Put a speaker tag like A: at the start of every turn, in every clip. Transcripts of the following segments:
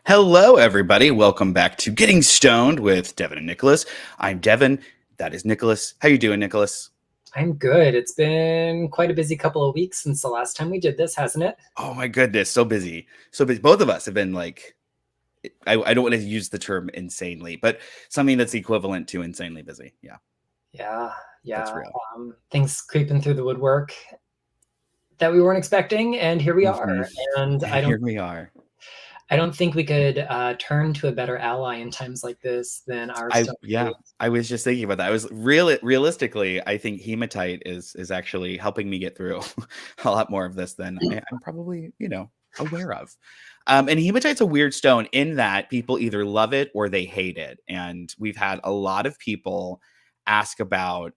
A: Hello, everybody. Welcome back to Getting Stoned with Devin and Nicholas. I'm Devin. That is Nicholas. How you doing, Nicholas?
B: I'm good. It's been quite a busy couple of weeks since the last time we did this, hasn't it?
A: Oh my goodness, so busy. So busy. Both of us have been like, I don't want to use the term insanely, but something that's equivalent to insanely busy. Yeah,
B: Yeah,
A: that's
B: yeah.
A: real.
B: Things creeping through the woodwork that we weren't expecting, and here we
A: hmm
B: are. And
A: And here we are.
B: I don't think we could turn to a better ally in times like this than our
A: I
B: stone.
A: yeah, I was just thinking about that. I was realistically, I think hematite is actually helping me get through a lot more of this than I'm probably, aware of. And hematite's a weird stone in that people either love it or they hate it. And we've had a lot of people ask about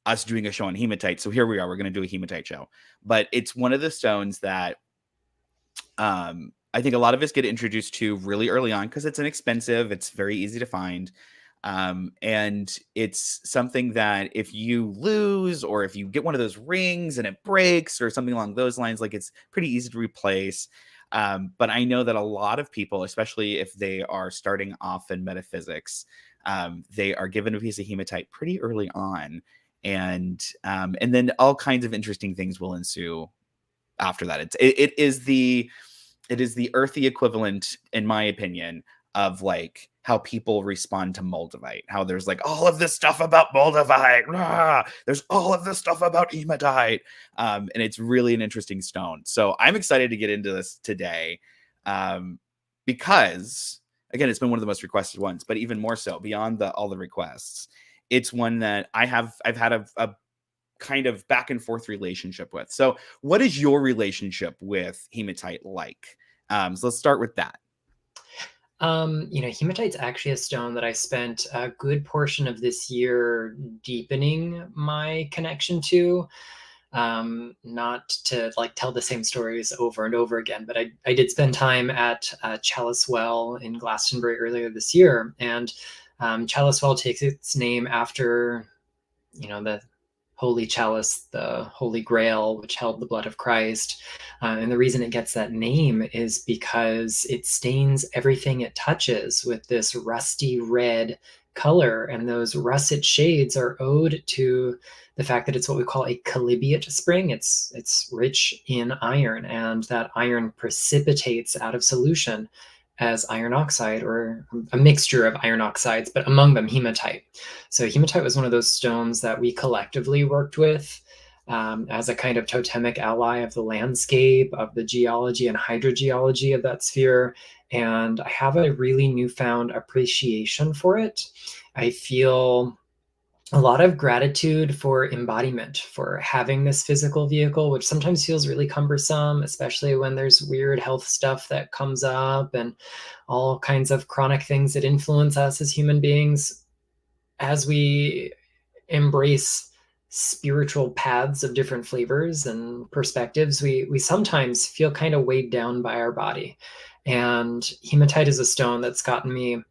A: us doing a show on hematite. So here we are, we're going to do a hematite show. But it's one of the stones that I think a lot of us get introduced to really early on because it's inexpensive, it's very easy to find. And it's something that if you lose or if you get one of those rings and it breaks or something along those lines, like it's pretty easy to replace. But I know that a lot of people, especially if they are starting off in metaphysics, they are given a piece of hematite pretty early on, and then all kinds of interesting things will ensue after that. It is the earthy equivalent, in my opinion, of like how people respond to moldavite. How there's like all of this stuff about moldavite. There's all of this stuff about hematite, and it's really an interesting stone. So I'm excited to get into this today, um, because again, it's been one of the most requested ones. But even more so, beyond all the requests, it's one that I've had a kind of back and forth relationship with. So, what is your relationship with hematite like? So let's start with that.
B: Hematite's actually a stone that I spent a good portion of this year deepening my connection to. Not to like tell the same stories over and over again, but I did spend time at Chalice Well in Glastonbury earlier this year, and Chalice Well takes its name after the holy chalice, the holy grail, which held the blood of Christ. And the reason it gets that name is because it stains everything it touches with this rusty red color. And those russet shades are owed to the fact that it's what we call a chalybeate spring. It's rich in iron, and that iron precipitates out of solution as iron oxide or a mixture of iron oxides, but among them hematite. So hematite was one of those stones that we collectively worked with as a kind of totemic ally of the landscape, of the geology and hydrogeology of that sphere. And I have a really newfound appreciation for it. I feel a lot of gratitude for embodiment, for having this physical vehicle, which sometimes feels really cumbersome, especially when there's weird health stuff that comes up and all kinds of chronic things that influence us as human beings. As we embrace spiritual paths of different flavors and perspectives, we sometimes feel kind of weighed down by our body. And hematite is a stone that's gotten me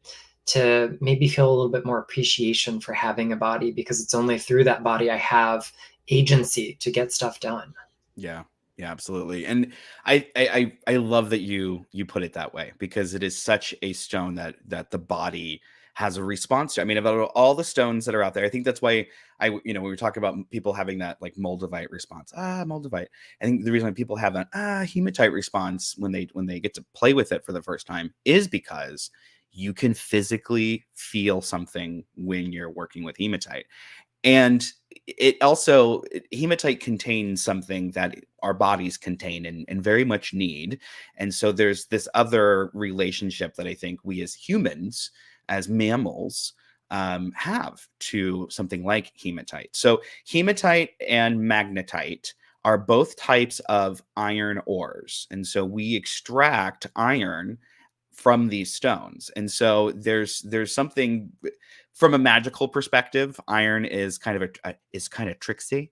B: to maybe feel a little bit more appreciation for having a body, because it's only through that body I have agency to get stuff done.
A: Yeah, yeah, absolutely. And I love that you put it that way because it is such a stone that the body has a response to. I mean, about all the stones that are out there, I think that's why when we were talking about people having that like moldavite response, moldavite. I think the reason why people have an hematite response when they get to play with it for the first time is because you can physically feel something when you're working with hematite. And it also hematite contains something that our bodies contain and very much need. And so there's this other relationship that I think we as humans, as mammals, have to something like hematite. So hematite and magnetite are both types of iron ores, and so we extract iron from these stones. And so there's something from a magical perspective. Iron is kind of is kind of tricksy,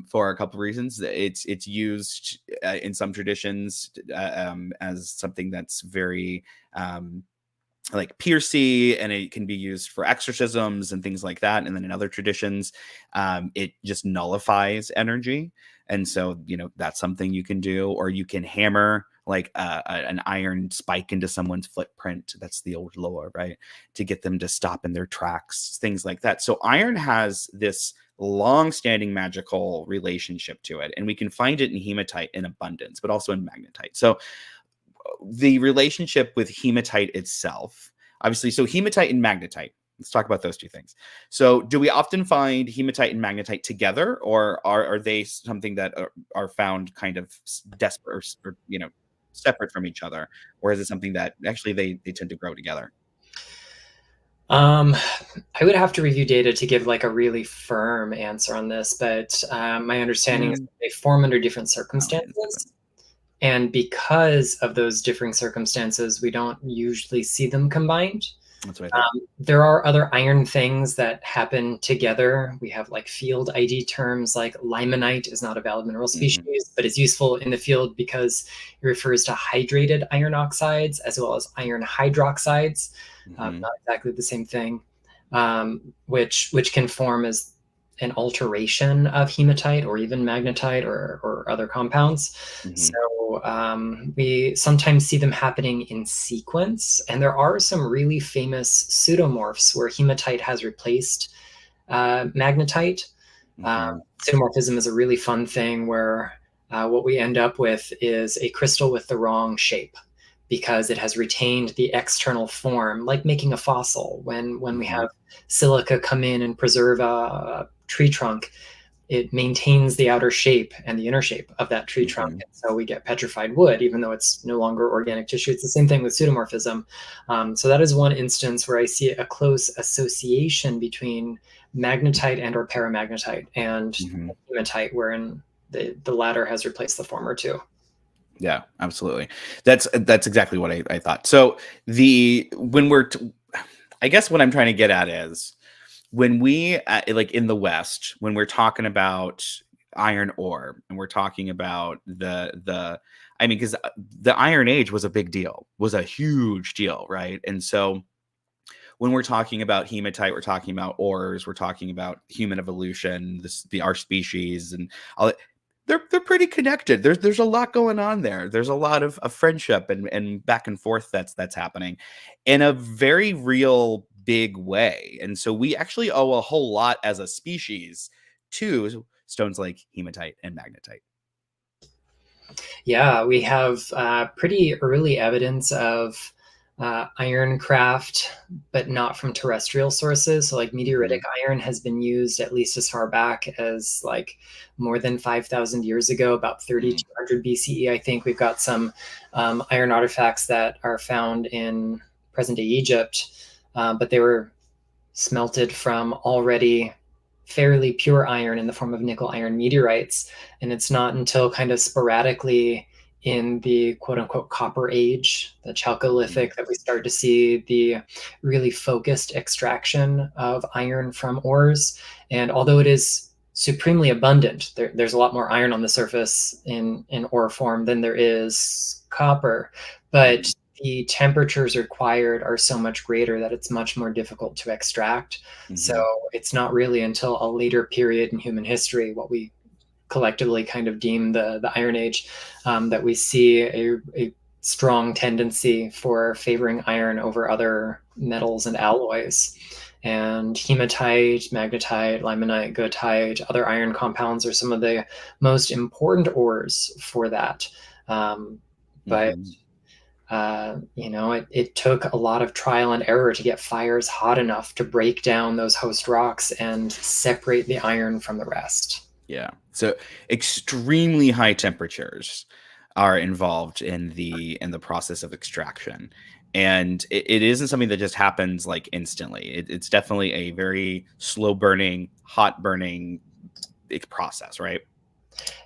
A: for a couple of reasons. It's used in some traditions as something that's very like Piercy, and it can be used for exorcisms and things like that. And then in other traditions, it just nullifies energy. And so, that's something you can do, or you can hammer like an iron spike into someone's footprint. That's the old lore, right? To get them to stop in their tracks, things like that. So iron has this long-standing magical relationship to it, and we can find it in hematite in abundance, but also in magnetite. So the relationship with hematite itself, obviously, so hematite and magnetite. Let's talk about those two things. So, do we often find hematite and magnetite together, or are they something that are found kind of desperate, or separate from each other, or is it something that actually they tend to grow together?
B: Um, I would have to review data to give like a really firm answer on this, but my understanding
A: Yeah,
B: is that they form under different
A: I would think so.
B: circumstances. And because of those differing circumstances, we don't usually see them combined.
A: That's what I thought.
B: There are other iron things that happen together. We have like field ID terms like limonite is not a valid mineral
A: Hmm.
B: species, but it's useful in the field because it refers to hydrated iron oxides as well as iron hydroxides.
A: Hmm.
B: Not exactly the same thing, which can form as an alteration of hematite or even magnetite or other compounds.
A: Hmm.
B: So we sometimes see them happening in sequence, and there are some really famous pseudomorphs where hematite has replaced magnetite. Uh,
A: Hmm.
B: Pseudomorphism is a really fun thing where what we end up with is a crystal with the wrong shape because it has retained the external form, like making a fossil. When we
A: Hmm.
B: have silica come in and preserve a tree trunk, it maintains the outer shape and the inner shape of that tree trunk.
A: Hmm.
B: And so we get petrified wood, even though it's no longer organic tissue. It's the same thing with pseudomorphism. So that is one instance where I see a close association between magnetite and or paramagnetite and
A: Hmm.
B: hematite, wherein the latter has replaced the former too.
A: Yeah, absolutely. That's exactly what I thought. So the when we're I guess what I'm trying to get at is when we like in the West, when we're talking about iron ore and we're talking about the I mean, because the Iron Age was a big deal, was a huge deal, right? And so when we're talking about hematite, we're talking about ores, we're talking about human evolution, our species, and all. They're pretty connected. There's a lot going on there. There's a lot of friendship and back and forth that's happening in a very real big way. And so we actually owe a whole lot as a species to stones like hematite and magnetite.
B: Yeah, we have pretty early evidence of iron craft, but not from terrestrial sources. So, like
A: Hmm.
B: meteoritic iron has been used at least as far back as like more than 5,000 years ago, about
A: Mm.
B: 3,200 BCE. I think we've got some iron artifacts that are found in present day Egypt, but they were smelted from already fairly pure iron in the form of nickel iron meteorites. And it's not until kind of sporadically in the quote unquote copper age, the
A: Mhm.
B: Chalcolithic, that we start to see the really focused extraction of iron from ores. And although it is supremely abundant, there's a lot more iron on the surface in ore form than there is copper. But
A: Mhm.
B: the temperatures required are so much greater that it's much more difficult to extract. So
A: Mhm.
B: it's not really until a later period in human history, what we collectively kind of deem the Iron Age, that we see a strong tendency for favoring iron over other metals and alloys. And hematite, magnetite, limonite, goethite, other iron compounds are some of the most important ores for that. Um, but
A: Mhm.
B: it took a lot of trial and error to get fires hot enough to break down those host rocks and separate the iron from the rest.
A: Yeah. So extremely high temperatures are involved in the process of extraction. And it isn't something that just happens like instantly. It's definitely a very slow burning, hot burning process, right?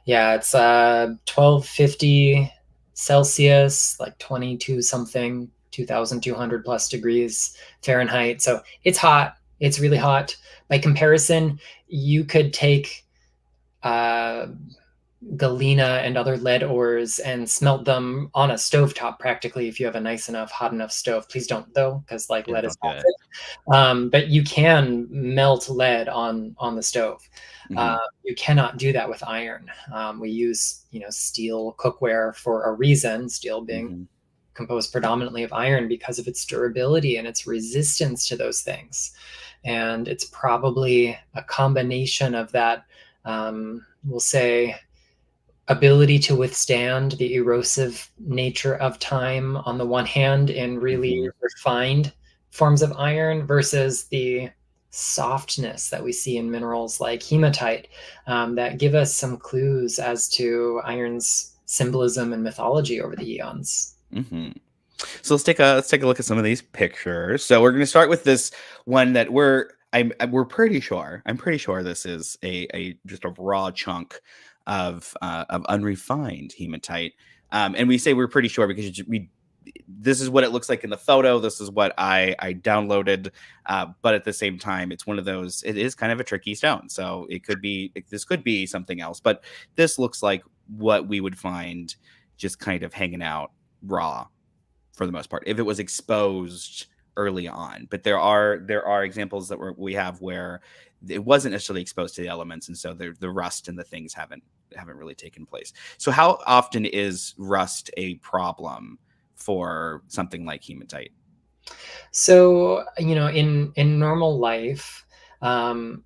B: Yeah, it's 1250 Celsius, like 22 something, 2,200 plus degrees Fahrenheit. So it's hot. It's really hot. By comparison, you could take uh, galena and other lead ores and smelt them on a stovetop practically if you have a nice enough, hot enough stove. Please don't though, because like
A: Yeah,
B: lead is
A: don't do it.
B: toxic. But you can melt lead on the stove. Uh,
A: Mhm,
B: you cannot do that with iron. We use steel cookware for a reason. Steel being
A: mhm,
B: composed predominantly of iron because of its durability and its resistance to those things. And it's probably a combination of that, we'll say, ability to withstand the erosive nature of time on the one hand in really
A: mhm,
B: refined forms of iron versus the softness that we see in minerals like hematite, that give us some clues as to iron's symbolism and mythology over the eons.
A: mhm. So let's take a look at some of these pictures. So we're going to start with this one that we're pretty sure this is a just a raw chunk of unrefined hematite. And we say we're pretty sure because we this is what it looks like in the photo. This is what I downloaded. But at the same time, it's one of those. It is kind of a tricky stone, so this could be something else. But this looks like what we would find just kind of hanging out raw for the most part if it was exposed early on. But there are examples that we have where it wasn't necessarily exposed to the elements, and so the rust and the things haven't really taken place. So how often is rust a problem for something like hematite?
B: So, in normal life, um,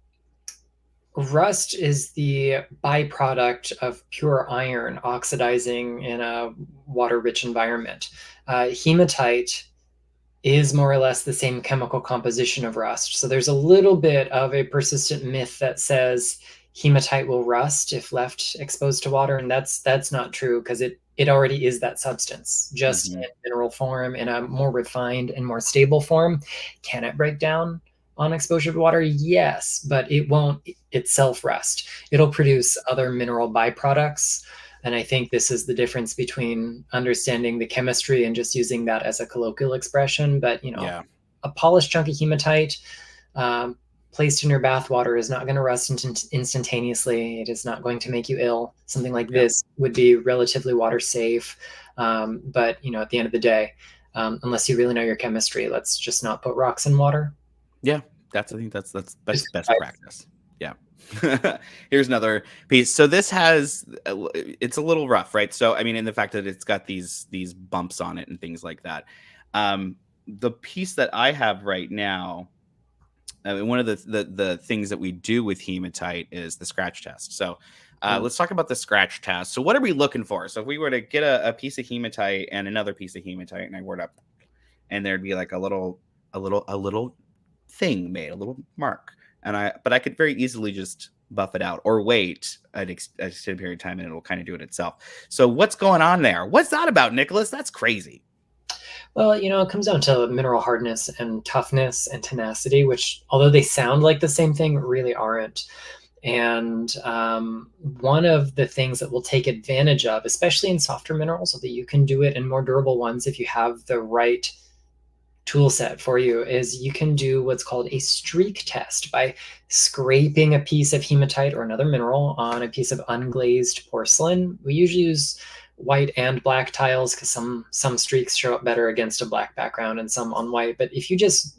B: rust is the byproduct of pure iron oxidizing in a water-rich environment. Hematite is more or less the same chemical composition of rust. So there's a little bit of a persistent myth that says hematite will rust if left exposed to water, and that's not true because it already is that substance, just
A: Hmm.
B: in mineral form, in a more refined and more stable form. Can it break down on exposure to water? Yes, but it won't itself rust. It'll produce other mineral byproducts, and I think this is the difference between understanding the chemistry and just using that as a colloquial expression. But,
A: Yeah.
B: a polished chunk of hematite um, placed in your bath water is not going to rust instantaneously. It is not going to make you ill. Something like
A: Yeah.
B: this would be relatively water safe. But, at the end of the day, unless you really know your chemistry, let's just not put rocks in water.
A: Yeah, I think that's
B: Just
A: best practice. Yeah. Here's another piece. So this it's a little rough, right? So I mean, in the fact that it's got these bumps on it and things like that. Um, the piece that I have right now, I mean, one of the things that we do with hematite is the scratch test. So let's talk about the scratch test. So what are we looking for? So if we were to get a piece of hematite and another piece of hematite, and I were to and there'd be like a little thing made, a little mark. But I could very easily just buff it out or wait an extended period of time and it'll kind of do it itself. So what's going on there? What's that about, Nicholas? That's crazy.
B: Well, it comes down to mineral hardness and toughness and tenacity, which, although they sound like the same thing, really aren't. And one of the things that we'll take advantage of, especially in softer minerals, so that you can do it in more durable ones if you have the right tool set for you, is you can do what's called a streak test by scraping a piece of hematite or another mineral on a piece of unglazed porcelain. We usually use white and black tiles because some streaks show up better against a black background and some on white. But if you just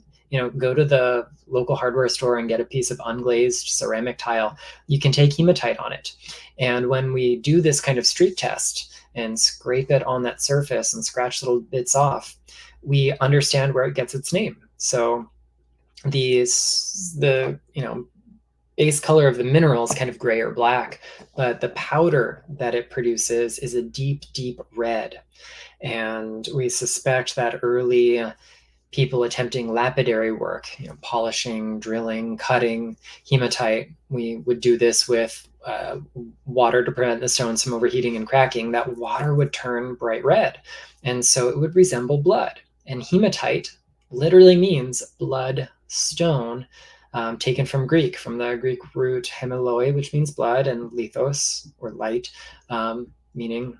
B: go to the local hardware store and get a piece of unglazed ceramic tile, you can take hematite on it. And when we do this kind of streak test and scrape it on that surface and scratch little bits off, we understand where it gets its name. So the base color of the mineral is kind of gray or black, but the powder that it produces is a deep, deep red. And we suspect that early people attempting lapidary work, polishing, drilling, cutting hematite, we would do this with water to prevent the stones from overheating and cracking. That water would turn bright red. And so it would resemble blood. And hematite literally means blood stone, taken from Greek, from the Greek root hemaloi, which means blood, and lithos, or light, meaning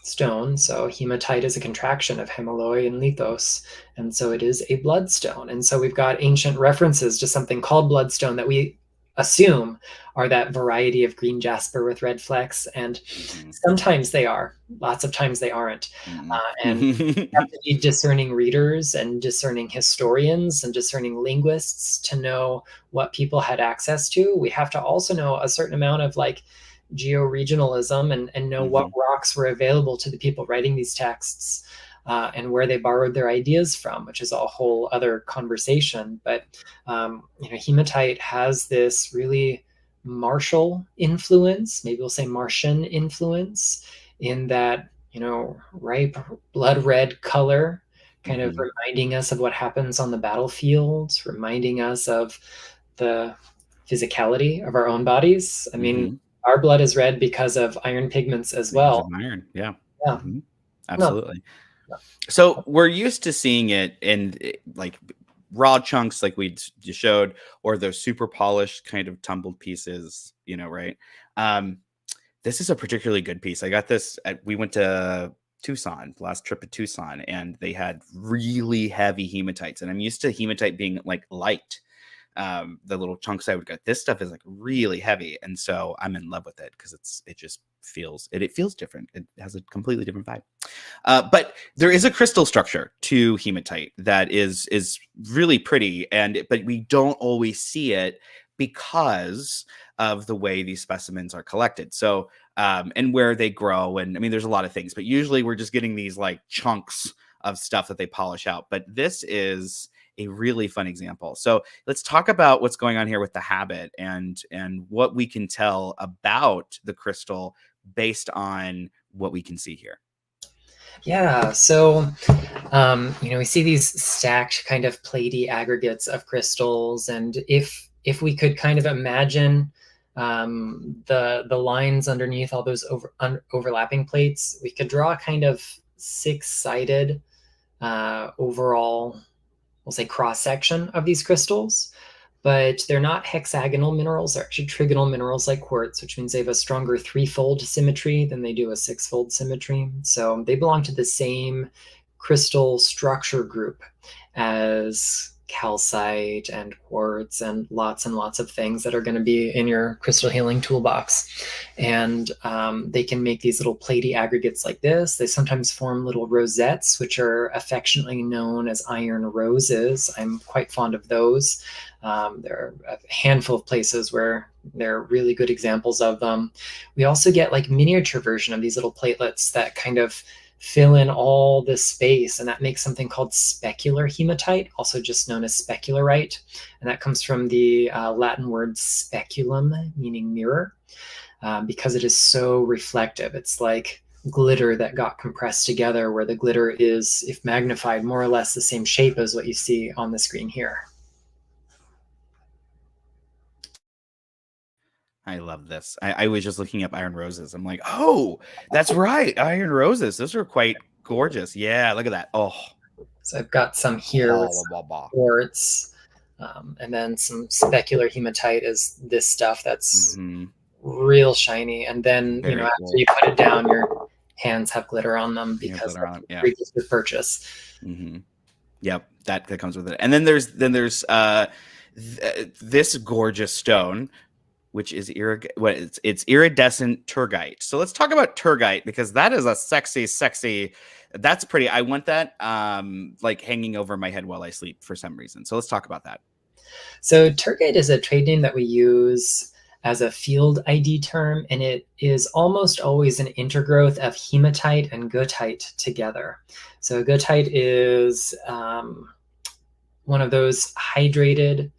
B: stone. So hematite is a contraction of hemaloi and lithos. And so it is a bloodstone. And so we've got ancient references to something called bloodstone that we assume are that variety of green jasper with red flecks, and
A: Mhm.
B: sometimes they are. Lots of times they aren't.
A: Mm-mm.
B: And we have to be discerning readers and discerning historians and discerning linguists to know what people had access to. We have to also know a certain amount of like geo-regionalism and know what
A: Mhm.
B: rocks were available to the people writing these texts, and where they borrowed their ideas from, which is a whole other conversation. But hematite has this really martial influence, maybe we'll say Martian influence, in that ripe blood red color, kind of
A: Mhm.
B: reminding us of what happens on the battlefield, reminding us of the physicality of our own bodies. I mean,
A: Mhm.
B: our blood is red because of iron pigments as
A: Because of
B: well.
A: iron, yeah.
B: Yeah.
A: Mhm.
B: No.
A: Absolutely. So we're used to seeing it in like raw chunks, like you showed, or those super polished kind of tumbled pieces, right? Um, this is a particularly good piece. I got this. We went to Tucson, last trip to Tucson, and they had really heavy hematites, and I'm used to hematite being like light. The little chunks I would get. This stuff is like really heavy, and so I'm in love with it because it just it feels different. It has a completely different vibe. But there is a crystal structure to hematite that is really pretty, but we don't always see it because of the way these specimens are collected. So and where they grow, and I mean, there's a lot of things, but usually we're just getting these like chunks of stuff that they polish out. But this is a really fun example. So let's talk about what's going on here with the habit and what we can tell about the crystal based on what we can see here.
B: Yeah. So, we see these stacked kind of platey aggregates of crystals, and if we could kind of imagine the lines underneath all those overlapping plates, we could draw a kind of six-sided overall, we'll say, cross section of these crystals. But they're not hexagonal minerals. They're actually trigonal minerals like quartz, which means they have a stronger threefold symmetry than they do a sixfold symmetry. So they belong to the same crystal structure group as calcite and quartz and lots of things that are going to be in your crystal healing toolbox. And they can make these little platey aggregates like this. They sometimes form little rosettes, which are affectionately known as iron roses. I'm quite fond of those. There are a handful of places where they're really good examples of them. We also get like miniature version of these little platelets that kind of fill in all this space, and that makes something called specular hematite, also just known as specularite. And that comes from the Latin word speculum, meaning mirror, because it is so reflective. It's like glitter that got compressed together, where the glitter is, if magnified, more or less the same shape as what you see on the screen here.
A: I love this. I was just looking up iron roses. I'm like, oh, that's right. Iron roses. Those are quite gorgeous. Yeah, look at that. Oh,
B: So I've got some here with
A: bah, bah,
B: some
A: bah, bah.
B: quartz, and then some specular hematite is this stuff that's
A: Mhm.
B: real shiny. And then,
A: Very
B: after
A: cool.
B: you put it down, your hands have glitter on them
A: You have
B: because
A: glitter on
B: that's
A: them.
B: a
A: Yeah.
B: free gift of purchase.
A: Hmm. Yep. That comes with it. And then there's this gorgeous stone, which is it's iridescent turgite. So let's talk about turgite because that is a sexy. That's pretty. I want that like hanging over my head while I sleep for some reason. So let's talk about that.
B: So turgite is a trade name that we use as a field ID term, and it is almost always an intergrowth of hematite and goethite together. So goethite is one of those hydrated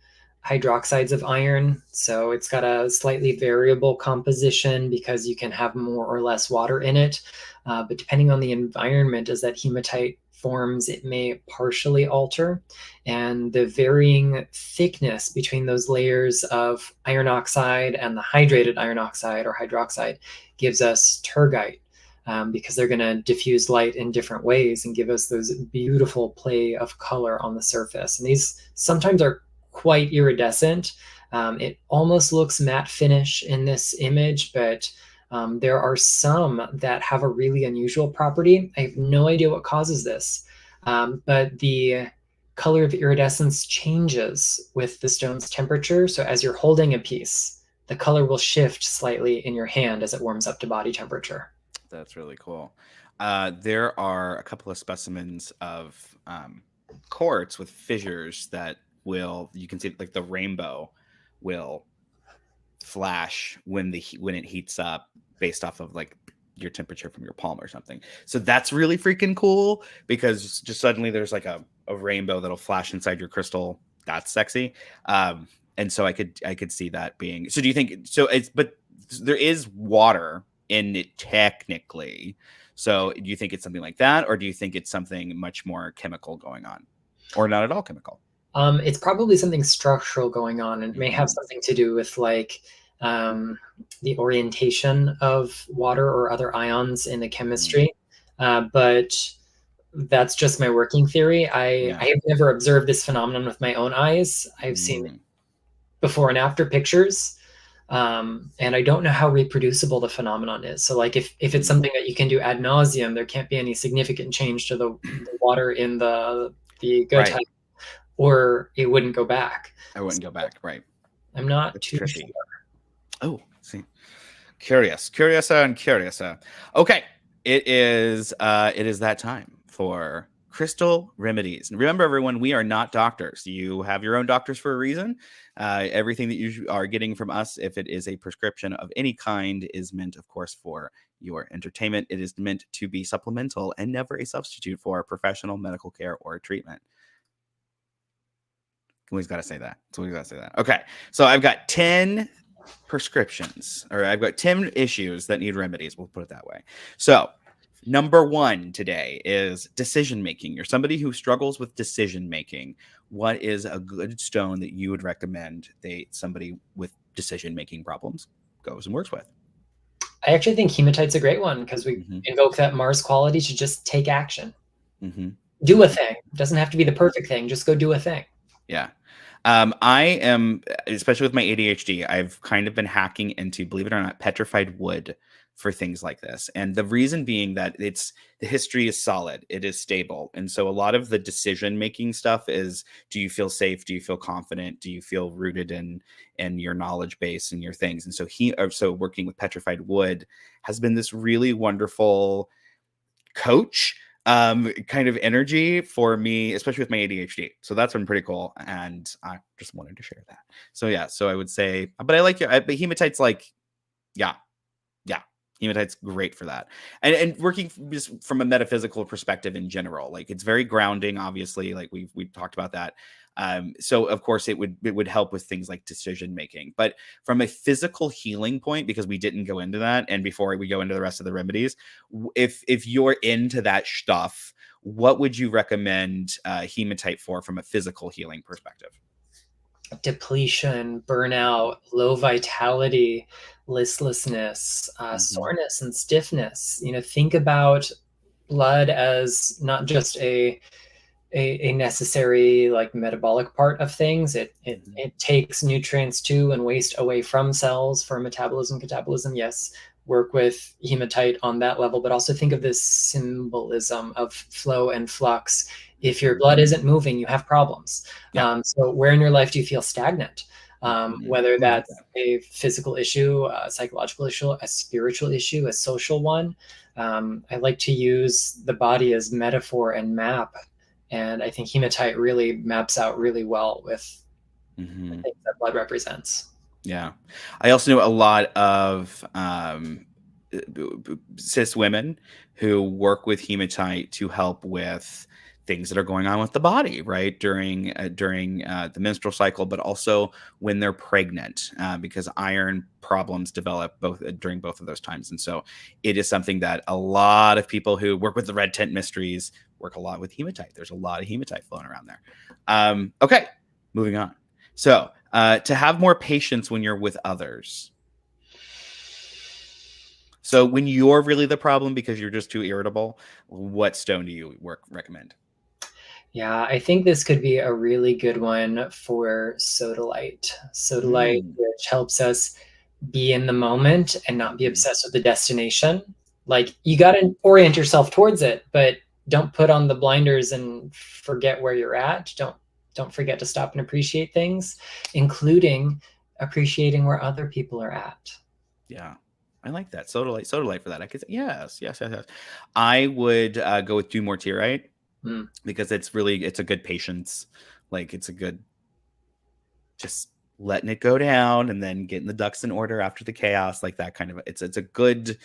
B: hydroxides of iron. So it's got a slightly variable composition because you can have more or less water in it. But depending on the environment as that hematite forms, it may partially alter. And the varying thickness between those layers of iron oxide and the hydrated iron oxide or hydroxide gives us turgite. Because they're going to diffuse light in different ways and give us those beautiful play of color on the surface. And these sometimes are quite iridescent. It almost looks matte finish in this image, but there are some that have a really unusual property. I have no idea what causes this, but the color of iridescence changes with the stone's temperature. So as you're holding a piece, the color will shift slightly in your hand as it warms up to body temperature.
A: That's really cool. There are a couple of specimens of quartz with fissures that will, you can see like the rainbow will flash when it heats up based off of like your temperature from your palm or something. So that's really freaking cool because just suddenly there's like a rainbow that'll flash inside your crystal. That's sexy. And so I could see that being. So do you think so it's but there is water in it technically. So do you think it's something like that or do you think it's something much more chemical going on? Or not at all chemical?
B: It's probably something structural going on, and it may have
A: Mm-hmm.
B: something to do with like um, the orientation of water or other ions in the
A: Mm-hmm.
B: chemistry. But that's just my working theory. I
A: Yeah.
B: I have never observed this phenomenon with my own eyes. I've seen
A: Mm-hmm.
B: before and after pictures, and I don't know how reproducible the phenomenon is. So, like, if it's something that you can do ad nauseum, there can't be any significant change to the water in the
A: Right.
B: goethite, or it wouldn't go back.
A: I wouldn't go back. Right.
B: I'm not
A: It's
B: too sure.
A: trippy. Oh, see. Curious. Curiosa and Curiosa. Okay. It is that time for crystal remedies. And remember, everyone, we are not doctors. You have your own doctors for a reason. Everything that you are getting from us, if it is a prescription of any kind, is meant, of course, for your entertainment. It is meant to be supplemental and never a substitute for professional medical care or treatment. Always got to say that. It's always got to say that. Okay. So I've got 10 prescriptions, or I've got 10 issues that need remedies. We'll put it that way. So, number one today is decision making. You're somebody who struggles with decision making. What is a good stone that you would recommend somebody with decision making problems goes and works with?
B: I actually think hematite's a great one because we
A: Mm-hmm.
B: invoke that Mars quality to just take action.
A: Mm-hmm.
B: Do a
A: Mm-hmm.
B: thing. It doesn't have to be the perfect thing. Just go do a thing.
A: Yeah. I am, especially with my ADHD, I've kind of been hacking into, believe it or not, petrified wood for things like this. And the reason being that the history is solid, it is stable. And so a lot of the decision making stuff is, do you feel safe? Do you feel confident? Do you feel rooted in your knowledge base and your things? And so working with petrified wood has been this really wonderful coach kind of energy for me, especially with my ADHD. So that's been pretty cool. And I just wanted to share that. So yeah, so I would say, but I like but hematite's like, yeah, yeah. Hematite's great for that. And working just from a metaphysical perspective in general, like it's very grounding, obviously, like we've talked about that. So of course it would help with things like decision making. But from a physical healing point, because we didn't go into that, and before we go into the rest of the remedies, if you're into that stuff, what would you recommend hematite for from a physical healing perspective?
B: Depletion, burnout, low vitality, listlessness,
A: Hmm.
B: soreness, and stiffness. Think about blood as not just a necessary like metabolic part of things.
A: Hmm.
B: It takes nutrients to and waste away from cells for metabolism, catabolism. Yes, work with hematite on that level, but also think of this symbolism of flow and flux. If your
A: Hmm.
B: blood isn't moving, you have problems.
A: Yeah.
B: So where in your life do you feel stagnant?
A: Hmm.
B: Whether
A: I like
B: that's
A: that.
B: a physical issue, a psychological issue, a spiritual issue, a social one. I like to use the body as metaphor and map, and I think hematite really maps out really well with the
A: Hmm.
B: things that blood represents.
A: Yeah. I also know a lot of cis women who work with hematite to help with things that are going on with the body, right? During the menstrual cycle, but also when they're pregnant, because iron problems develop both during both of those times. And so it is something that a lot of people who work with the red tent mysteries work a lot with hematite. There's a lot of hematite flowing around there. Okay, moving on. So, to have more patience when you're with others. So, when you're really the problem because you're just too irritable, what stone do you recommend?
B: Yeah, I think this could be a really good one for sodalite. Sodalite,
A: Mm.
B: which helps us be in the moment and not be
A: Mhm.
B: obsessed with the destination. Like you got to orient yourself towards it, but don't put on the blinders and forget where you're at. Don't forget to stop and appreciate things, including appreciating where other people are at.
A: Yeah. I like that. Soda light for that. I could say yes, yes, yes, yes. I would go with do more tearite
B: Mm,
A: because it's a good patience. Like it's a good just letting it go down and then getting the ducks in order after the chaos, like that kind of it's a good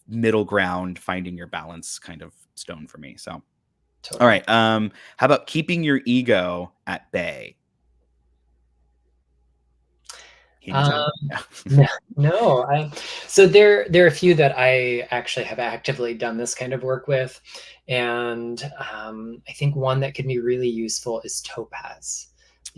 A: middle ground, finding your balance kind of stone for me. So all
B: totally.
A: right. How about keeping your ego at bay? Hematite?
B: Um, no, no. So there are a few that I actually have actively done this kind of work with, and I think one that can be really useful is topaz,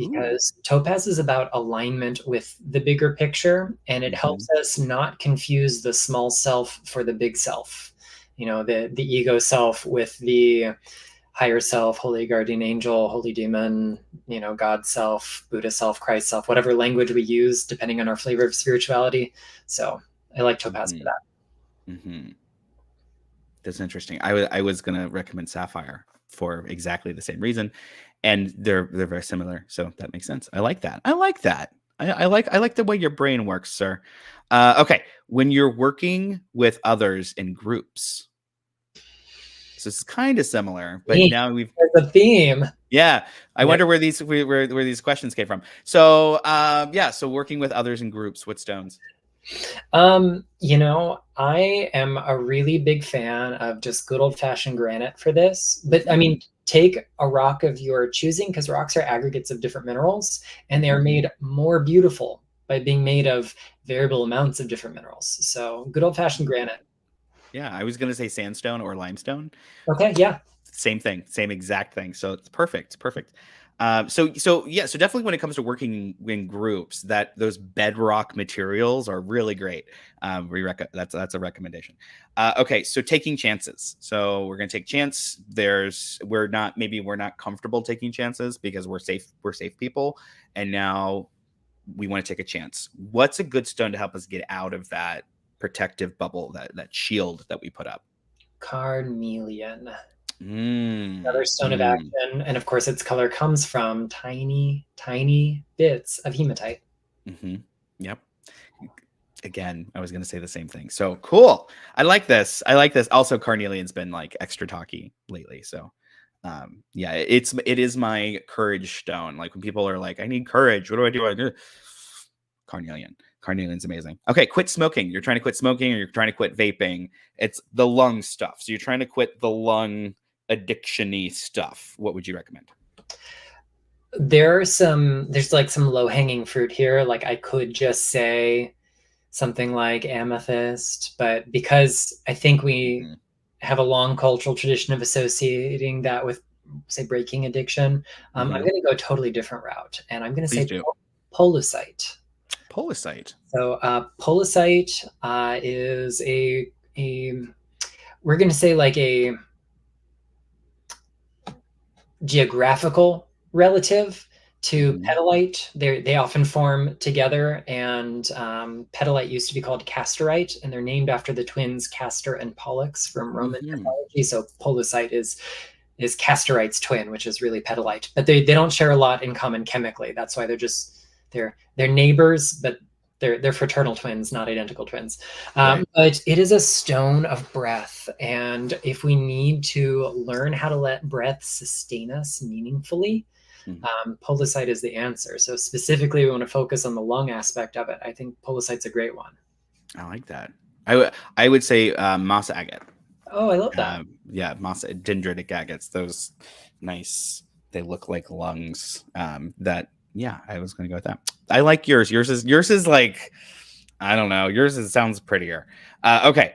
A: Ooh.
B: because topaz is about alignment with the bigger picture, and it
A: Mhm.
B: helps us not confuse the small self for the big self. You know, the ego self with the higher self, holy guardian angel, holy demon, you know, God self, Buddha self, Christ self, whatever language we use, depending on our flavor of spirituality. So I like Topaz for
A: Mhm.
B: that.
A: Mhm. That's interesting. I was gonna recommend Sapphire for exactly the same reason, and they're very similar, so that makes sense. I like that. I like that. I like the way your brain works, sir. Okay, when you're working with others in groups, so this is kind of similar, but now we've
B: There's a theme.
A: yeah. I
B: Yeah.
A: wonder where these questions came from. So yeah, so working with others in groups, what stones?
B: You know, I am a really big fan of just good old fashioned granite for this. But I
A: Mm,
B: mean, take a rock of your choosing, because rocks are aggregates of different minerals, and they
A: mhm.
B: are made more beautiful by being made of variable amounts of different minerals. So good old fashioned granite.
A: Yeah, I was gonna say sandstone or limestone.
B: Okay, yeah.
A: Same thing, same exact thing. So it's perfect. It's perfect. So yeah, so definitely when it comes to working in groups, that those bedrock materials are really great. That's a recommendation. Okay, so taking chances. So we're gonna take chance. We're not comfortable taking chances because we're safe people, and now we want to take a chance. What's a good stone to help us get out of that protective bubble, that shield that we put up?
B: Carnelian. Another
A: Mm,
B: stone of
A: mm.
B: action. And of course, its color comes from tiny, tiny bits of hematite.
A: Mhm. Yep. Again, I was gonna say the same thing. So cool. I like this. I like this. Also, Carnelian's been like extra talky lately. So yeah, it is my courage stone. Like when people are like, I need courage. What do I do? I do Carnelian. Carnelian's amazing. Okay, quit smoking. You're trying to quit smoking or you're trying to quit vaping. It's the lung stuff. So you're trying to quit the lung addiction-y stuff. What would you recommend?
B: There's like some low hanging fruit here. Like I could just say something like amethyst, but because I think we
A: Mhm.
B: have a long cultural tradition of associating that with, say, breaking addiction, I'm
A: Mhm.
B: going to go a totally different route. And I'm going to
A: Please
B: say
A: do.
B: polocite.
A: Polisite.
B: So polocite is a we're going to say like a geographical relative to
A: Mhm.
B: petalite. They often form together, and petalite used to be called casterite, and they're named after the twins Castor and Pollux from Roman
A: Mhm.
B: mythology. So polocite is casterite's twin, which is really petalite. But they don't share a lot in common chemically. That's why they're neighbors, but they're fraternal twins, not identical twins.
A: Right.
B: But it is a stone of breath, and if we need to learn how to let breath sustain us meaningfully,
A: Mhm.
B: polocite is the answer. So specifically, we want to focus on the lung aspect of it. I think polocite's a great one.
A: I like that. I would say moss agate.
B: Oh, I love that.
A: Yeah, moss dendritic agates. Those nice. They look like lungs. That yeah, I was going to go with that. I like yours. Yours is like I don't know. Sounds prettier. Okay.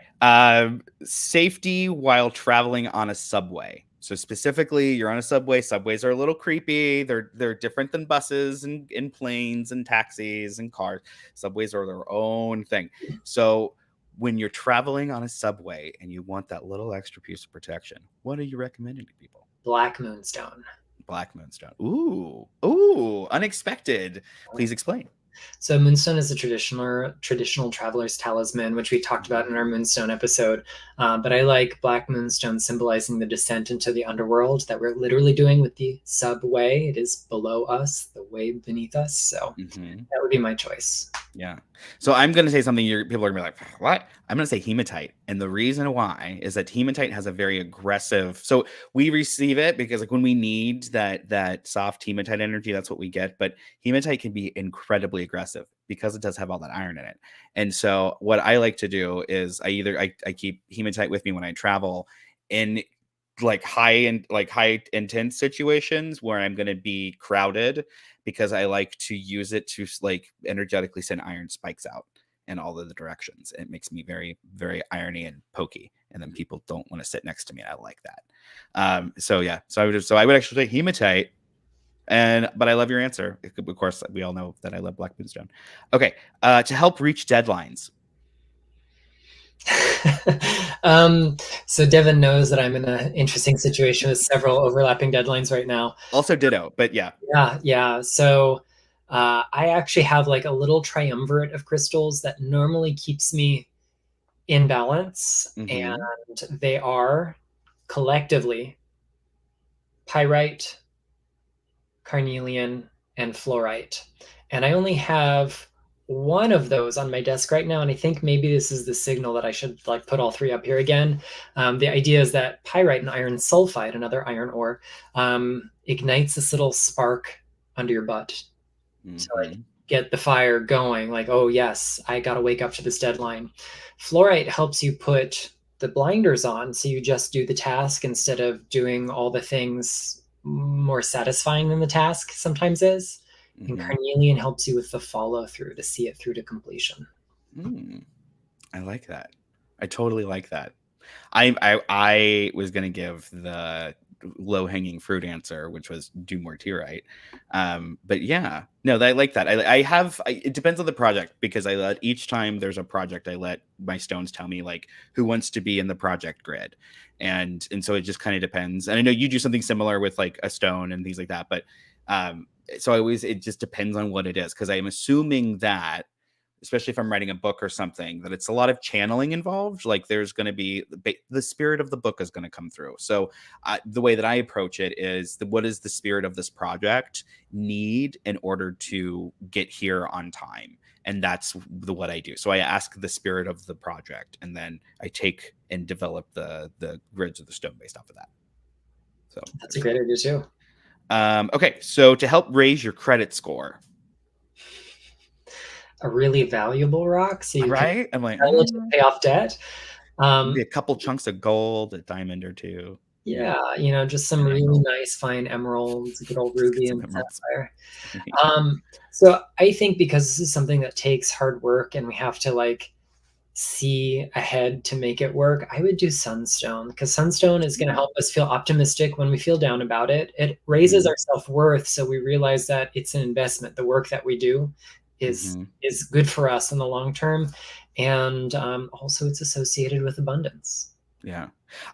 A: Safety while traveling on a subway. So specifically, you're on a subway. Subways are a little creepy. They're different than buses and planes and taxis and cars. Subways are their own thing. So when you're traveling on a subway and you want that little extra piece of protection, what are you recommending to people?
B: Black moonstone.
A: Black moonstone. Ooh, ooh, unexpected. Please explain.
B: So moonstone is a traditional traveler's talisman, which we talked about in
A: Mhm.
B: our moonstone episode. But I like black moonstone symbolizing the descent into the underworld that we're literally doing with the subway. It is below us, the way beneath us. So
A: Mhm.
B: that would be my choice.
A: Yeah. So I'm gonna say something people are gonna be like, "What?" I'm gonna say hematite, and the reason why is that hematite has a very aggressive. So we receive it because like when we need that soft hematite energy, that's what we get. But hematite can be incredibly aggressive because it does have all that iron in it. And so what I like to do is I keep hematite with me when I travel in like high intense situations where I'm gonna be crowded because I like to use it to like energetically send iron spikes out in all of the directions. It makes me very, very irony and pokey. And then people don't want to sit next to me. And I like that. So yeah, so I would actually say hematite. But I love your answer. Of course, we all know that I love Black Moonstone. Okay, to help reach deadlines.
B: um, so Devin knows that I'm in an interesting situation with several overlapping deadlines right now.
A: Also ditto, but yeah.
B: Yeah, yeah. So I actually have like a little triumvirate of crystals that normally keeps me in balance,
A: Mm-hmm.
B: and they are collectively pyrite, carnelian, and fluorite. And I only have one of those on my desk right now, and I think maybe this is the signal that I should like put all three up here again. The idea is that pyrite and iron sulfide, another iron ore, ignites this little spark under your butt to like
A: Mm-hmm.
B: get the fire going. Like, oh yes, I got to wake up to this deadline. Fluorite helps you put the blinders on, so you just do the task instead of doing all the things more satisfying than the task sometimes is. And
A: Mm-hmm.
B: carnelian helps you with the follow through to see it through to completion.
A: Mm, I like that. I totally like that. I was gonna give the low hanging fruit answer, which was do more right. But yeah, no, I like that. It depends on the project because I let each time there's a project, I let my stones tell me like who wants to be in the project grid, and so it just kind of depends. And I know you do something similar with like a stone and things like that, but so I always it just depends on what it is because I'm assuming that especially if I'm writing a book or something, that it's a lot of channeling involved. Like there's going to be the spirit of the book is going to come through. So the way that I approach it is what does the spirit of this project need in order to get here on time? And that's what I do. So I ask the spirit of the project, and then I take and develop the grids of the stone based off of that. So
B: That's a
A: there's
B: great idea too.
A: that. Okay, so to help raise your credit score,
B: A really valuable rock, so you can
A: right? I'm like,
B: sell it to pay off debt.
A: maybe
B: Um,
A: a couple chunks of gold, a diamond or two. Yeah,
B: yeah, just some
A: an
B: really
A: emerald.
B: nice fine emeralds, a good old
A: Let's get
B: ruby
A: some
B: and
A: emeralds.
B: sapphire. So I think because this is something that takes hard work and we have to like see ahead to make it work, I would do Sunstone because Sunstone is going to
A: Mm.
B: help us feel optimistic when we feel down about it. It raises
A: Mhm,
B: our self-worth, so we realize that it's an investment. The work that we do
A: mhm.
B: is good for us in the long term, and also it's associated with abundance.
A: Yeah.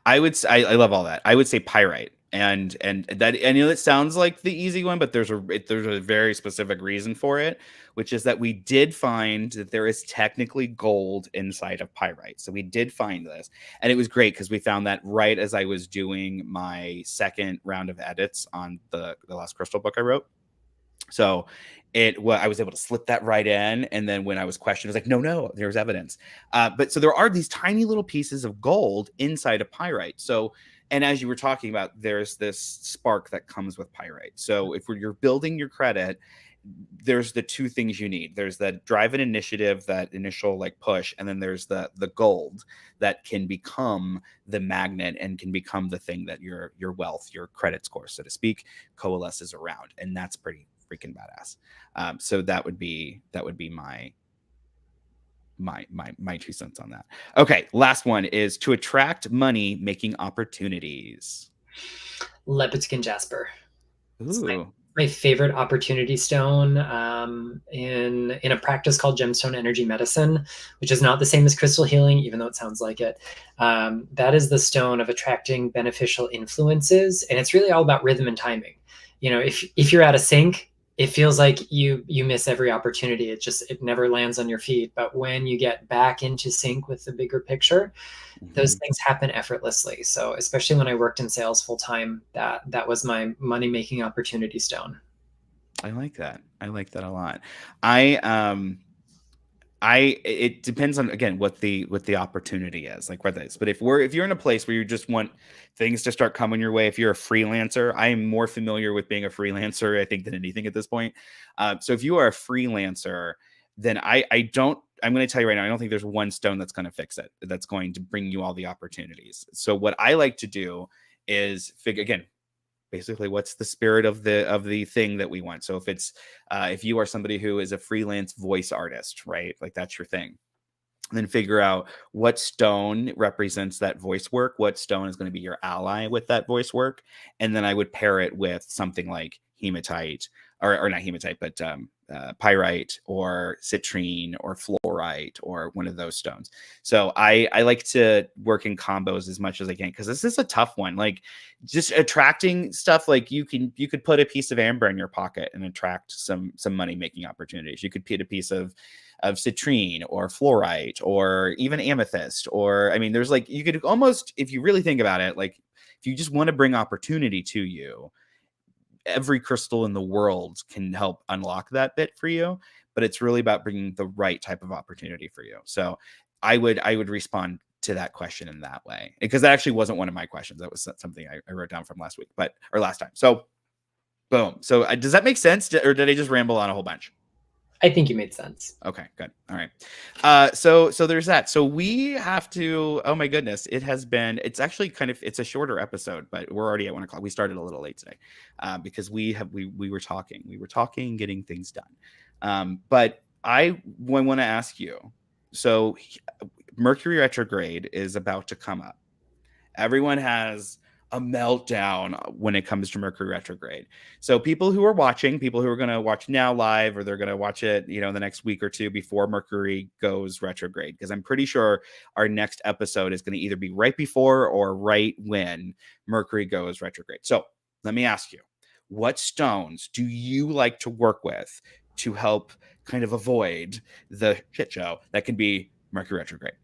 A: I love all that. I would say pyrite. And that I know it sounds like the easy one, but there's a very specific reason for it, which is that we did find that there is technically gold inside of pyrite. So we did find this, and it was great because we found that right as I was doing my second round of edits on the last crystal book I wrote. So I was able to slip that right in, and then when I was questioned, I was like, no, there's evidence. But so there are these tiny little pieces of gold inside of pyrite. So, and as you were talking about, there's this spark that comes with pyrite. So if you're building your credit, there's the two things you need. There's that drive and initiative, that initial like push, and then there's the gold that can become the magnet and can become the thing that your wealth, your credit score, so to speak, coalesces around, and that's pretty freaking badass. So that would be my 2 cents on that. Okay, last one is to attract money making opportunities.
B: Lepidkin Jasper. It's
A: Ooh.
B: my favorite opportunity stone in a practice called gemstone energy medicine, which is not the same as crystal healing, even though it sounds like it. That is the stone of attracting beneficial influences, and it's really all about rhythm and timing. If you're out of sync, it feels like you miss every opportunity. It never lands on your feet. But when you get back into sync with the bigger picture, those
A: Mhm.
B: things happen effortlessly. So especially when I worked in sales full time, that was my money making opportunity stone.
A: I like that. I like that a lot. I it depends on, again, what the opportunity is, like what it is. But if you're in a place where you just want things to start coming your way, if you're a freelancer, I am more familiar with being a freelancer, I think, than anything at this point. So if you are a freelancer, then I'm going to tell you right now, I don't think there's one stone that's going to fix it, that's going to bring you all the opportunities. So what I like to do is figure, again, basically what's the spirit of the thing that we want. So if it's if you are somebody who is a freelance voice artist, right, like that's your thing, then figure out what stone represents that voice work, what stone is going to be your ally with that voice work, and then I would pair it with something like hematite, or not hematite, but pyrite or citrine or fluorite or one of those stones. So I like to work in combos as much as I can, because this is a tough one. Like, just attracting stuff, like you could put a piece of amber in your pocket and attract some money making opportunities. You could put a piece of citrine or fluorite or even amethyst, or I mean, there's like, you could almost, if you really think about it, like if you just want to bring opportunity to you, every crystal in the world can help unlock that bit for you. But it's really about bringing the right type of opportunity for you. So I would respond to that question in that way, because that actually wasn't one of my questions. That was something I wrote down from last week, but or last time. So boom. So does that make sense, or did I just ramble on a whole bunch?
B: I think you made sense.
A: Okay, good. All right. So there's that. So we have to, oh my goodness, it's actually kind of, it's a shorter episode, but we're already at 1 o'clock. We started a little late today, because we were talking, getting things done. But I want to ask you, so Mercury retrograde is about to come up. Everyone has a meltdown when it comes to Mercury retrograde. So people who are watching, people who are going to watch now live, or they're going to watch it, the next week or two before Mercury goes retrograde, because I'm pretty sure our next episode is going to either be right before or right when Mercury goes retrograde. So let me ask you, what stones do you like to work with to help kind of avoid the shit show that can be Mercury retrograde?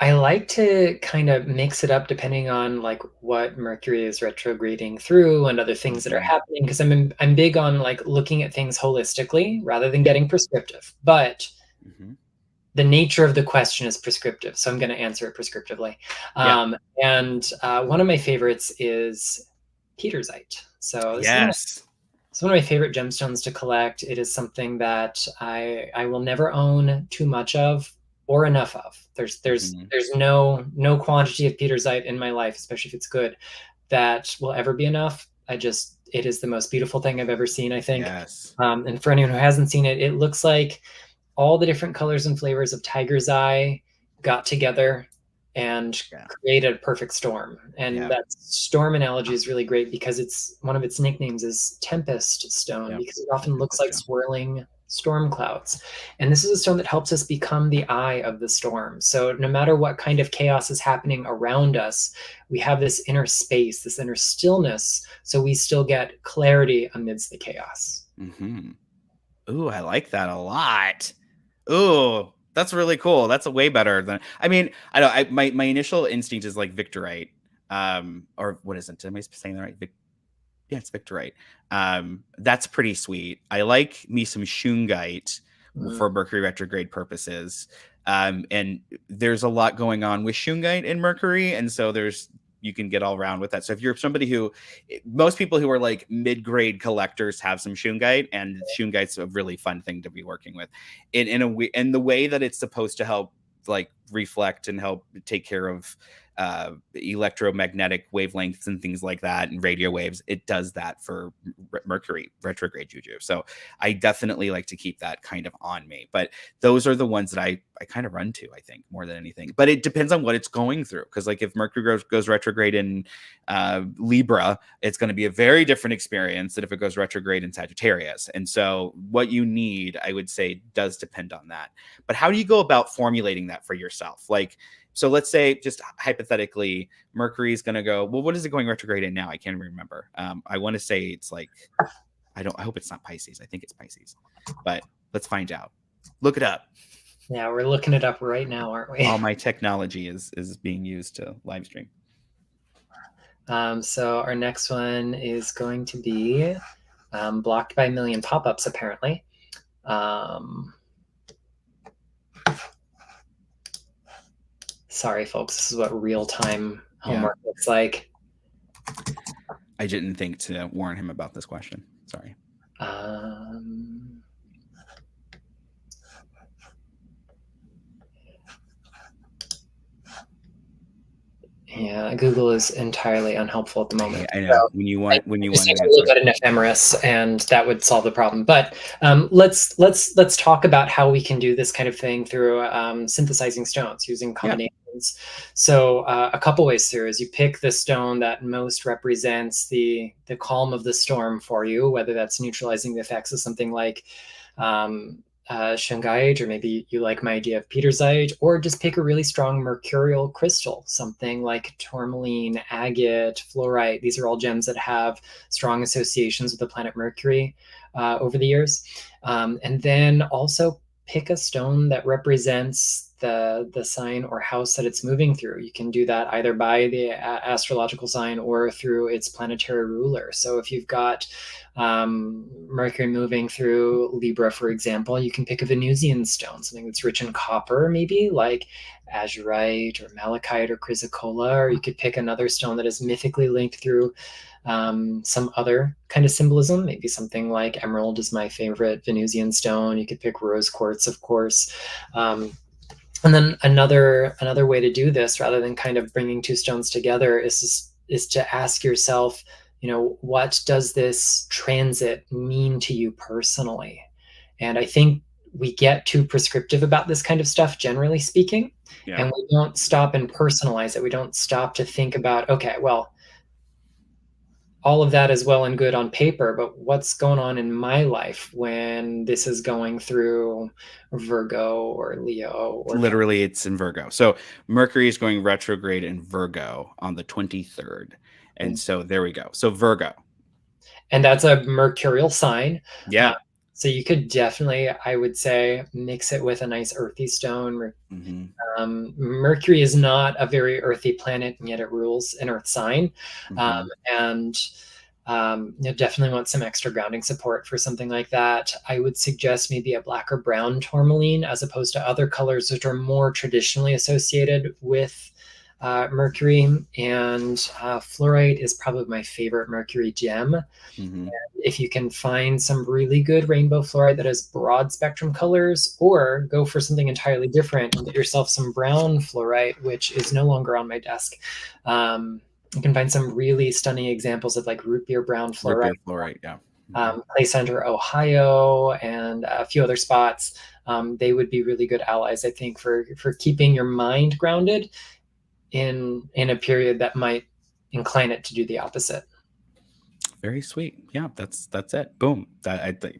B: I like to kind of mix it up depending on like what Mercury is retrograding through and other things that are
A: Hmm.
B: happening, because I'm big on like looking at things holistically rather than getting prescriptive. But
A: Hmm.
B: the nature of the question is prescriptive, so I'm going to answer it prescriptively.
A: Yeah.
B: And one of my favorites is Petersite. So
A: Yes.
B: it's one of my favorite gemstones to collect. It is something that I will never own too much of or enough of.
A: Mhm.
B: There's no quantity of Petersite in my life, especially if it's good, that will ever be enough. It is the most beautiful thing I've ever seen, I think.
A: Yes.
B: And for anyone who hasn't seen it, it looks like all the different colors and flavors of tiger's eye got together and
A: Yeah.
B: created a perfect storm. And
A: Yep.
B: that storm analogy is really great because it's one of its nicknames is Tempest Stone,
A: Yep.
B: because it
A: The
B: often looks
A: Tempest
B: like
A: Stone.
B: swirling storm clouds. And this is a stone that helps us become the eye of the storm. So no matter what kind of chaos is happening around us, we have this inner space, this inner stillness, so we still get clarity amidst the chaos.
A: Mhm. Ooh, I like that a lot. Ooh, that's really cool. That's a way better than, I mean, I don't, my initial instinct is like Victorite. Or what is it? Am I saying that right? Yeah, it's Victorite. That's pretty sweet. I like me some Shungite
B: Mm.
A: for Mercury retrograde purposes. And there's a lot going on with Shungite and Mercury, and so you can get all around with that. So if you're somebody who, most people who are like mid-grade collectors have some Shungite, and Shungite's a really fun thing to be working with, in the way that it's supposed to help like reflect and help take care of electromagnetic wavelengths and things like that, and radio waves. It does that for Mercury retrograde juju. So I definitely like to keep that kind of on me. But those are the ones that I kind of run to, I think, more than anything. But it depends on what it's going through. Because like if Mercury goes retrograde in Libra, it's going to be a very different experience than if it goes retrograde in Sagittarius. And so what you need, I would say, does depend on that. But how do you go about formulating that for yourself? Like, So let's say, just hypothetically, Mercury is going to go, well, what is it going retrograde in now? I can't remember. I want to say it's like, I hope it's not Pisces. I think it's Pisces, but let's find out. Look it up.
B: Yeah, we're looking it up right now, aren't we?
A: All my technology is being used to live stream.
B: So our next one is going to be blocked by a million pop-ups, apparently. Sorry, folks. This is what real-time homework looks like.
A: I didn't think to warn him about this question. Sorry.
B: Yeah, Google is entirely unhelpful at the moment.
A: I know.
B: So
A: when you want an
B: just take a
A: answer.
B: look at an ephemeris, and that would solve the problem. But let's talk about how we can do this kind of thing through synthesizing stones using combinations. So a couple ways through is you pick the stone that most represents the calm of the storm for you, whether that's neutralizing the effects of something like shungite, or maybe you like my idea of petersite, or just pick a really strong mercurial crystal, something like tourmaline, agate, fluorite. These are all gems that have strong associations with the planet Mercury over the years. And then also pick a stone that represents the sign or house that it's moving through. You can do that either by the astrological sign or through its planetary ruler. So if you've got Mercury moving through Libra, for example, you can pick a Venusian stone, something that's rich in copper, maybe like azurite or malachite or chrysocolla, or you could pick another stone that is mythically linked through some other kind of symbolism. Maybe something like emerald is my favorite Venusian stone. You could pick rose quartz, of course. And then another way to do this, rather than kind of bringing two stones together, is to ask yourself, what does this transit mean to you personally? And I think we get too prescriptive about this kind of stuff, generally speaking, and we don't stop and personalize it. We don't stop to think about, okay, well, all of that is well and good on paper, but what's going on in my life when this is going through Virgo or Leo or
A: literally it's in Virgo. So Mercury is going retrograde in Virgo on the 23rd. And so there we go. So Virgo.
B: And that's a mercurial sign.
A: Yeah.
B: So you could definitely, I would say, mix it with a nice earthy stone. Mercury is not a very earthy planet, and yet it rules an earth sign. And you definitely want some extra grounding support for something like that. I would suggest maybe a black or brown tourmaline, as opposed to other colors which are more traditionally associated with Mercury. And fluorite is probably my favorite Mercury gem. If you can find some really good rainbow fluorite that has broad spectrum colors, or go for something entirely different and get yourself some brown fluorite, which is no longer on my desk. You can find some really stunning examples of like root beer brown fluorite.
A: Root beer fluorite, yeah.
B: Clay Center, Ohio, and a few other spots. They would be really good allies, I think, for keeping your mind grounded in a period that might incline it to do the opposite.
A: Very sweet. Yeah, that's it. Boom.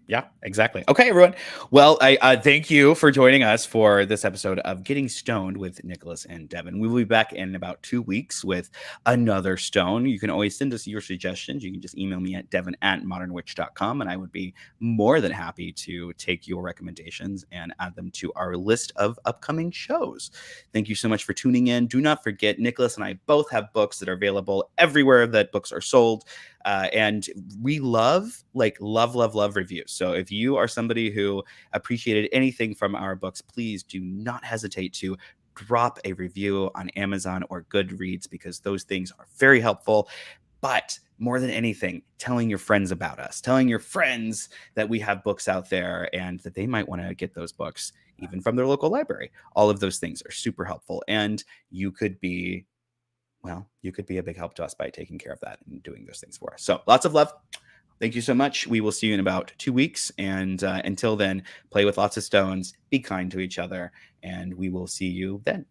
A: Yeah, exactly. Okay, everyone. Well, I thank you for joining us for this episode of Getting Stoned with Nicholas and Devin. We will be back in about 2 weeks with another stone. You can always send us your suggestions. You can just email me at devin@modernwitch.com, and I would be more than happy to take your recommendations and add them to our list of upcoming shows. Thank you so much for tuning in. Do not forget, Nicholas and I both have books that are available everywhere that books are sold. And we love reviews. So if you are somebody who appreciated anything from our books, please do not hesitate to drop a review on Amazon or Goodreads, because those things are very helpful. But more than anything, telling your friends about us, telling your friends that we have books out there and that they might want to get those books even from their local library. All of those things are super helpful. And you could be a big help to us by taking care of that and doing those things for us. So lots of love. Thank you so much. We will see you in about 2 weeks. And until then, play with lots of stones, be kind to each other, and we will see you then.